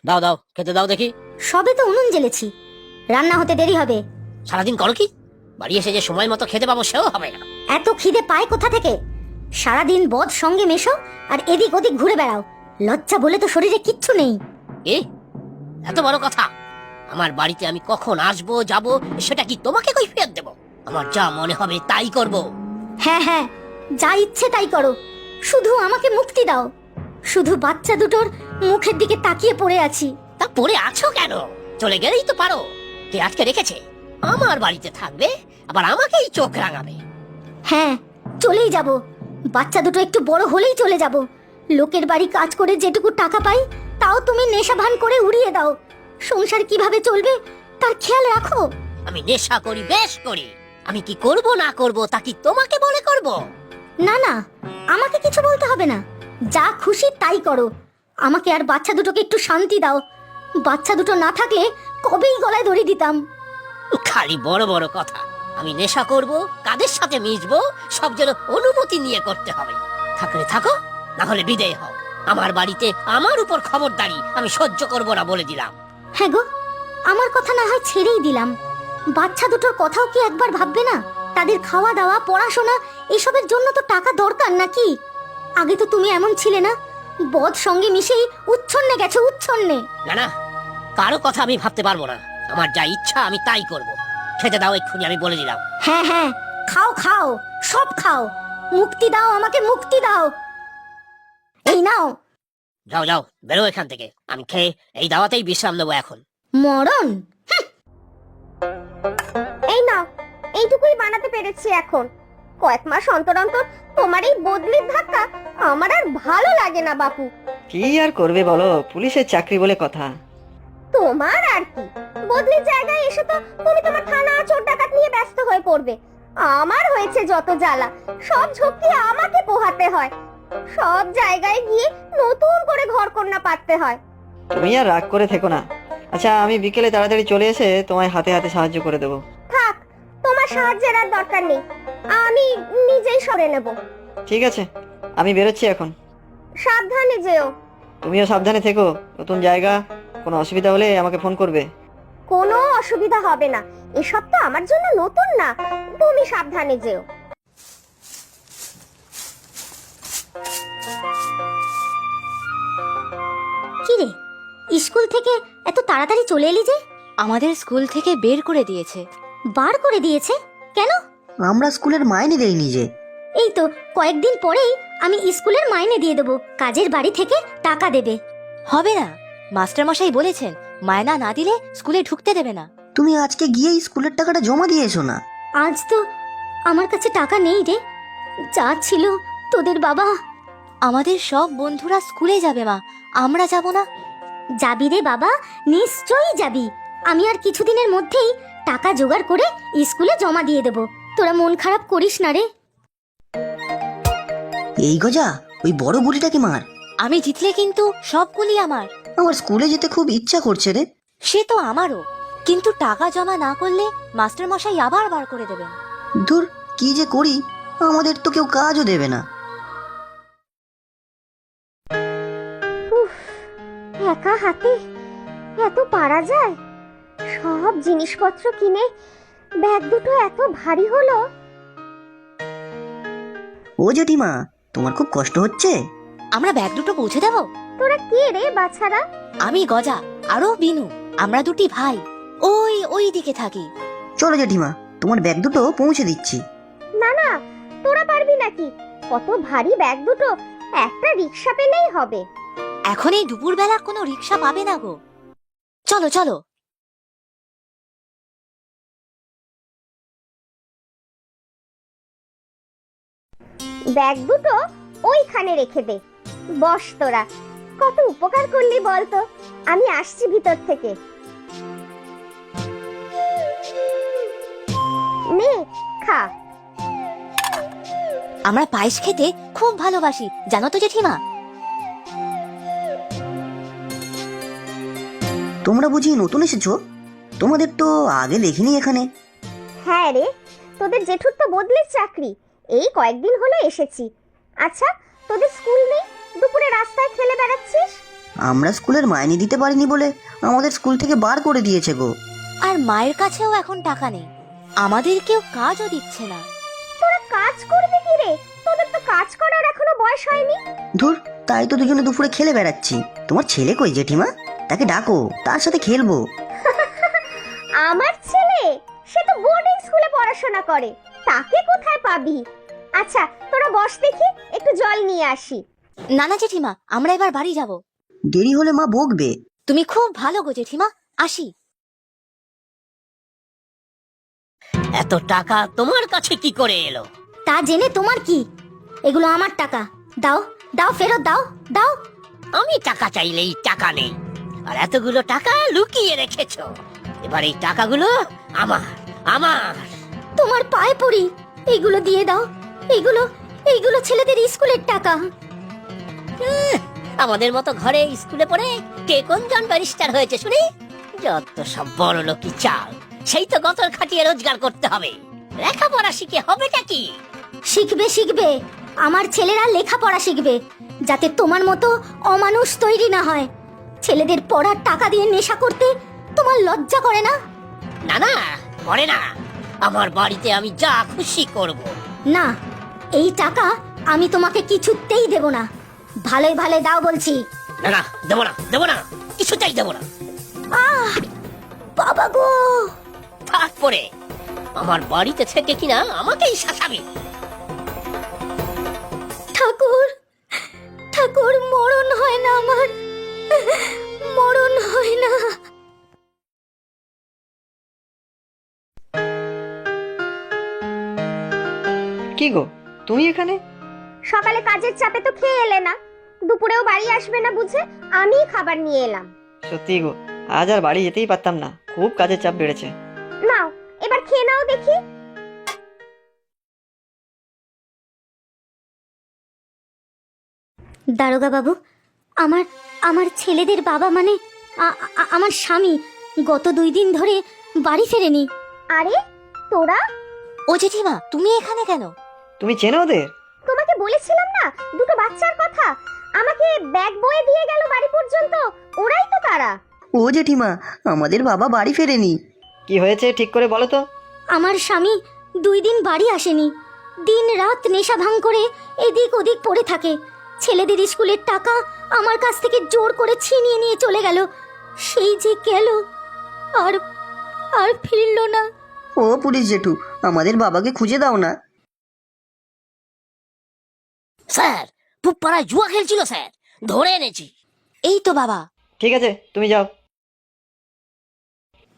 দাও দাও, খেতে দাও দেখি। সবে তো উনুন জ্বেলেছি, রান্না হতে দেরি হবে। সারাদিন করো কি? বাড়ি এসে যে সময় মতো খেতে পাবো সেও হবে না। এত খিদে পায় কোথা থেকে? সারাদিন বদ সঙ্গে মেশো আর এদিক ওদিক ঘুরে বেড়াও। লজ্জা বলে তো শরীরে কিচ্ছু নেই। এ এত বড় কথা? আমার বাড়িতে আমি কখন আসবো যাব সেটা কি তোমাকে কৈফিয়ত দেব? আমার যা মনে হবে তাই করব। হ্যাঁ হ্যাঁ, যা ইচ্ছে তাই করো, শুধু আমাকে মুক্তি দাও। শুধু বাচ্চা দুটোর মুখের দিকে তাকিয়ে পড়ে আছি। তা পড়ে আছো কেন? চলে গেলেই তো পারো। কে আটকে রেখেছে? আমার বাড়িতে থাকবে, আবার আমাকেই চোখ রাঙাবে। হ্যাঁ, চলেই যাব। বাচ্চা দুটো একটু বড় হলেই চলে যাব। লোকের বাড়ি কাজ করে যেটুকু টাকা পাই তাও তুমি নেশা ভান করে উড়িয়ে দাও। সংসার কিভাবে চলবে তার খেয়াল রাখো। আমি নেশা করি, বেশ করি। আমি কি করব না করব তা কি তোমাকে বলে করব? না না, আমাকে কিছু বলতে হবে না, যা খুশি তাই করো। আমাকে আর বাচ্চা দুটোকে একটু শান্তি দাও। বাচ্চা দুটো না থাকলে কবেই গলায় দড়ি দিতাম। খালি বড় বড় কথা। আমি নেশা করব, কাদের সাথে মিশবো সব যেন অনুমতি নিয়ে করতে হবে। থাকলে থাকো, না হলে বিদেয় হও। আমার বাড়িতে আমার উপর খবরদারি আমি সহ্য করব না বলে দিলাম। হ্যাঁ গো, আমার কথা না হয় ছেড়েই দিলাম। বাচ্চা দুটোর কথাও কি একবার ভাববে না? তাদের খাওয়া দাওয়া, পড়াশোনা এসবের জন্য তো টাকা দরকার নাকি? আগে তো তুমি এমন ছিলে না। বদ সঙ্গে মিশেই উচ্ছন্নে গেছো, উচ্ছন্নে। না না, কারো কথা আমি ভাবতে পারবো না। আমার যা ইচ্ছা আমি তাই করব। খেতে দাও এক্ষুনি, আমি বলে দিলাম। হ্যাঁ হ্যাঁ, খাও খাও, সব খাও। মুক্তি দাও, আমাকে মুক্তি দাও। এই নাও। যাও যাও, বেরো এখান থেকে। আমি খেয়ে এই দাওয়াতেই বিশ্রাম নেবো এখন। মরণ। এই নাও, এইটুকুই বানাতে পেরেছি এখন। কয়েক মাস অন্তর অন্তর তোমার এই বদলির ধাক্কা আমার আর ভালো লাগে না বাপু। কি আর করবে বলো, পুলিশের চাকরি বলে কথা। তোমার আর কি, বদলির জায়গায় এসে তো তুমি তোমার থানা চোর ডাকাত নিয়ে ব্যস্ত হয়ে পড়বে। আমার হয়েছে যত জ্বালা, সব ঝক্কি আমাকে পোহাতে হয়। সব জায়গায় গিয়ে নতুন করে ঘর কন্যা পাততে হয়। তুমি আর রাগ করে থেকো না। আচ্ছা, আমি বিকেলে তাড়াতাড়ি চলে এসে তোমায় হাতে হাতে সাহায্য করে দেবো। থাক, তোমার সাহায্যের আর দরকার নেই, আমি নিজেই সরে নেব। ঠিক আছে, আমি বেরোচ্ছি এখন। সাবধানে যেও। তুমিও সাবধানে থেকো। নতুন জায়গা, কোনো অসুবিধা হলে আমাকে ফোন করবে। কোনো অসুবিধা হবে না, এসব তো আমার জন্য নতুন না। তুমি সাবধানে যেও। কি রে, স্কুল থেকে এত তাড়াতাড়ি চলে এলি যে? আমাদের স্কুল থেকে বের করে দিয়েছে। বার করে দিয়েছে? কেন? আমরা স্কুলের মাইনে দেইনি যে। এই তো কয়েকদিন পরেই আমি স্কুলের মাইনে দিয়ে দেবো। কাজের বাড়ি থেকে টাকা দেবে। হবে না, মাস্টারমশাই বলেছেন মায়না না দিলে স্কুলে ঢুকতে দেবে না। তুমি আজকে গিয়ে স্কুলের টাকাটা জমা দিয়ে এসো না। আজ তো আমার কাছে টাকা নেই রে। যা ছিল তোদের বাবা। আমাদের সব বন্ধুরা স্কুলে যাবে মা, আমরা যাব না? যাবি রে বাবা, নিশ্চয়ই যাবি। আমি আর কিছুদিনের মধ্যেই টাকা জোগাড় করে স্কুলে জমা দিয়ে দেব। তোরা মন খারাপ করিস না রে। এই গজা, ওই বড় বুড়িটাকে মার। আমি জিতলে কিন্তু সবগুলি আমার। আমার স্কুলে যেতে খুব ইচ্ছা করছে রে। সে তো আমারও, কিন্তু টাকা জমা না করলে মাস্টারমশাই আবার বার করে দেবেন। ধুর, কি যে করি, আমাদের তো কেউ কাজও দেবে না। একা হাতে এত পারা যায়? সব জিনিসপত্র কিনে ব্যাগ দুটো এত ভারী হলো। ও জেঠিমা, তোমার খুব কষ্ট হচ্ছে? আমরা ব্যাগ দুটো পৌঁছে দেব। তোরা কে রে বাছারা? আমি গজা, আরো বিনু, আমরা দুটি ভাই। ওই দিকে থাকি। চলো জেঠিমা, তোমার ব্যাগ দুটো পৌঁছে দিচ্ছি। না না, তোরা পারবি নাকি? কত ভারী ব্যাগ দুটো, একটা রিক্সা পেলেই হবে। এখন এই দুপুরবেলা কোনো রিক্সা পাবে না গো। চলো চলো। ব্যাগ দুটো ওইখানে রেখে দে। বস তোরা, কত উপকার করলি বলতো। আমি আসছি ভিতর থেকে। নে খা। আমরা পায়েস খেতে খুব ভালোবাসি, জানো তো জেঠিমা? তোমরা বুঝি নতুন এসেছো? তোমাদের তো আগে দেখিনি এখানে। হ্যাঁ রে, তোদের জেঠুর তো বদলির চাকরি, এই কয়েকদিন হলো এসেছি। আচ্ছা, তোদের স্কুল নেই? দুপুরে রাস্তায় খেলে বেড়াচ্ছিস? আমরা স্কুলের মাইনে দিতে পারিনি বলে আমাদের স্কুল থেকে বার করে দিয়েছে গো। আর মায়ের কাছেও এখন টাকা নেই, আমাদের কেউ কাজও দিচ্ছে না। তোরা কাজ করবি কি রে? তোদের তো কাজ করার এখনো বয়স হয়নি। ধুর, তাই তো দুজনে দুপুরে খেলে বেড়াচ্ছি। তোমার ছেলে কই জেঠিমা? তাকে ডাকো, তার সাথে খেলবো। আমার ছেলে সে তো বোর্ডিং স্কুলে পড়াশোনা করে, তাকে কোথায় পাবি? আচ্ছা তোরা বস দেখি, একটু জল নিয়ে আসি। না না জেঠিমা, আমরা এবার বাড়ি যাব। দেরি হলে মা বকবে। তুমি খুব ভালো গো জেঠিমা, আসি। এত টাকা তোমার কাছে কি করে এলো? তা জেনে তোমার কি? এগুলো আমার টাকা। দাও দাও, ফেরত দাও দাও। আমি টাকা চাইলেই টাকা নেই, আর এতগুলো টাকা লুকিয়ে রেখেছো। এবার এই টাকাগুলো আমার আমার তোমার পায়ে পড়ি, এগুলো দিয়ে দাও। এগুলো এইগুলো ছেলেদের স্কুলের টাকা। আমাদের মতো ঘরে স্কুলে পড়ে কে কোন জন ব্যারিস্টার হয়েছে শুনি? যত সব বড় লোকই চাল, সেই তো গতর খাটিয়ে রোজগার করতে হবে। লেখাপড়া শিখে হবেটা কি? শিখবে শিখবে, আমার ছেলেরা লেখাপড়া শিখবে, যাতে তোমার মতো অমানুষ তৈরি না হয়। ছেলেদের পড়ার টাকা দিয়ে নেশা করতে তোমার লজ্জা করে না? না না, করে না। আমার বাড়িতে আমি যা খুশি করব। না, এই টাকা আমি তোমাকে কিছুতেই দেব না। ভালোই ভালোই দাও বলছি। না না, দেবো না, দেবো না, কিছুতেই দেবো না। বাবা গো! তারপরে আমার বাড়িতে থেকে কিনা আমাকেই শাসাবি। ঠাকুর ঠাকুর, মরণ হয় না আমার, মরণ হয় না। কি গো, তুমি এখানে? সকালে কাজের চাপে তো খেয়ে এলে না, দুপুরেও বাড়ি আসবে না বুঝে আমি খাবার নিয়ে এলাম। সত্যি গো, আজ আর বাড়ি যেতেই পারতাম না, খুব কাজের চাপ বেড়েছে। নাও এবার খেয়ে নাও দেখি। দারোগা বাবু, আমার আমার ছেলেদের বাবা মানে আমার স্বামী গত 2 দিন ধরে বাড়ি ফেরেনি। আরে তোরা, ও জেঠিমা, তুমি এখানে কেন? তুমি চেনো ওদের? তোমাকে বলেছিলাম না দুটো বাচ্চার কথা, আমাকে ব্যাগ বয়ে দিয়ে গেল বাড়ি পর্যন্ত, ওরাই তো তারা। ও জেঠিমা, আমাদের বাবা বাড়ি ফেরেনি। কি হয়েছে ঠিক করে বলো তো। আমার স্বামী 2 দিন বাড়ি আসেনি, দিন রাত নেশা ভাঙ করে এদিক ওদিক পড়ে থাকে। ছেলেদের স্কুলের টাকা আমার কাছ থেকে জোর করে ছিনিয়ে নিয়ে চলে গেল। সেই যে গেল, আর আর ফিরল না। ও পুলিশ জেঠু, আমাদের বাবাকে খুঁজে দাও না। স্যার, পুপাড়ায় জুয়া খেলছিল স্যার, ধরে এনেছি। এই তো বাবা। ঠিক আছে, তুমি যাও।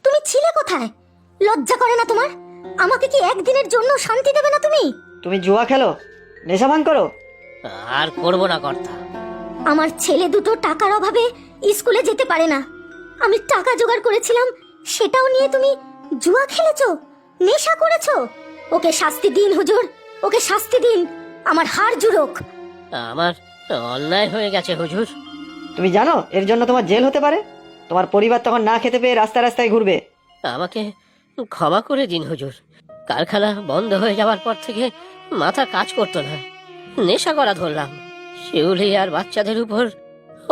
তুমি ছিলে কোথায়? লজ্জা করে না তোমার? আমাকে কি একদিনের জন্য শান্তি দেবে না তুমি? তুমি জুয়া খেলো, নেশা ভাঙ করো? আর করবো না কর্তা। আমার ছেলে দুটো টাকার অভাবে স্কুলে যেতে পারে না। আমি টাকা জোগাড় করেছিলাম, সেটাও নিয়ে তুমি জুয়া খেলেছো, নেশা করেছো। ওকে শাস্তি দিন হুজুর, ওকে শাস্তি দিন, আমার হাড় জুড়োক। আমার অন্যায় হয়ে গেছে হুজুর। তুমি জানো এর জন্য তোমার জেল হতে পারে। তোমার পরিবার তখন না খেতে পেয়ে রাস্তায় রাস্তায় ঘুরবে। আমাকে ক্ষমা করে দিন হুজুর। কারখানা বন্ধ হয়ে যাওয়ার পর থেকে মাথা কাজ করতো না, নেশা করা ধরলাম। শিউলি আর বাচ্চাদের উপর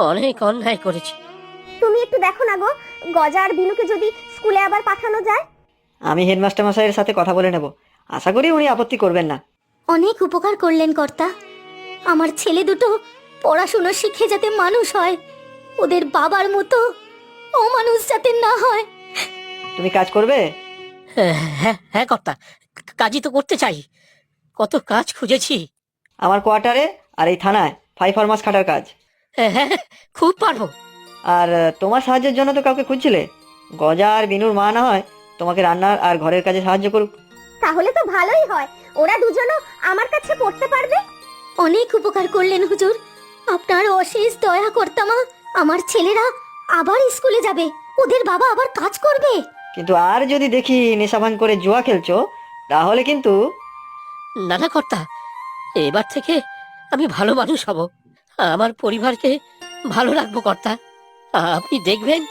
অনেক অন্যায় করেছি। তুমি একটু দেখো না গো, গজা আর বিনুকে যদি স্কুলে আবার পাঠানো যায়। আমি হেডমাস্টার মশাইয়ের সাথে কথা বলে নেব, আশা করি উনি আপত্তি করবেন না। অনেক উপকার করলেন কর্তা। আমার ছেলে দুটো পড়াশোনা শিখে যাতে মানুষ হয়, ওদের বাবার মতো অমানুষ যাতে না হয়। তুমি কাজ করবে? হ্যাঁ হ্যাঁ কর্তা, কাজই তো করতে চাই। কত কাজ খুঁজেছি। আমার কোয়ার্টারে আর এই থানায় 5 ফরমাস খাটার কাজ। হ্যাঁ, খুব পারবো। আর তোমার সাহায্যের জন্য তো কাউকে খুঁজছিলে। গজা আর বিনুর মা না হয় তোমাকে রান্নার আর ঘরের কাজে সাহায্য করুক। তাহলে তো ভালোই হয়, ওরা দুজনও আমার কাছে পড়তে পারবে। অনেক উপকার করলেন হুজুর, আপনার অশেষ দয়া কর্তামা। আমার ছেলেরা আবার স্কুলে যাবে, ওদের বাবা আবার কাজ করবে। কিন্তু আর যদি দেখি নেশা ভাঙ করে জুয়া খেলছো, তাহলে কিন্তু। না না কর্তা, এবার থেকে আমি ভালো মানুষ হব, আমার পরিবারকে ভালো রাখবো কর্তা। আপনি দেখবেন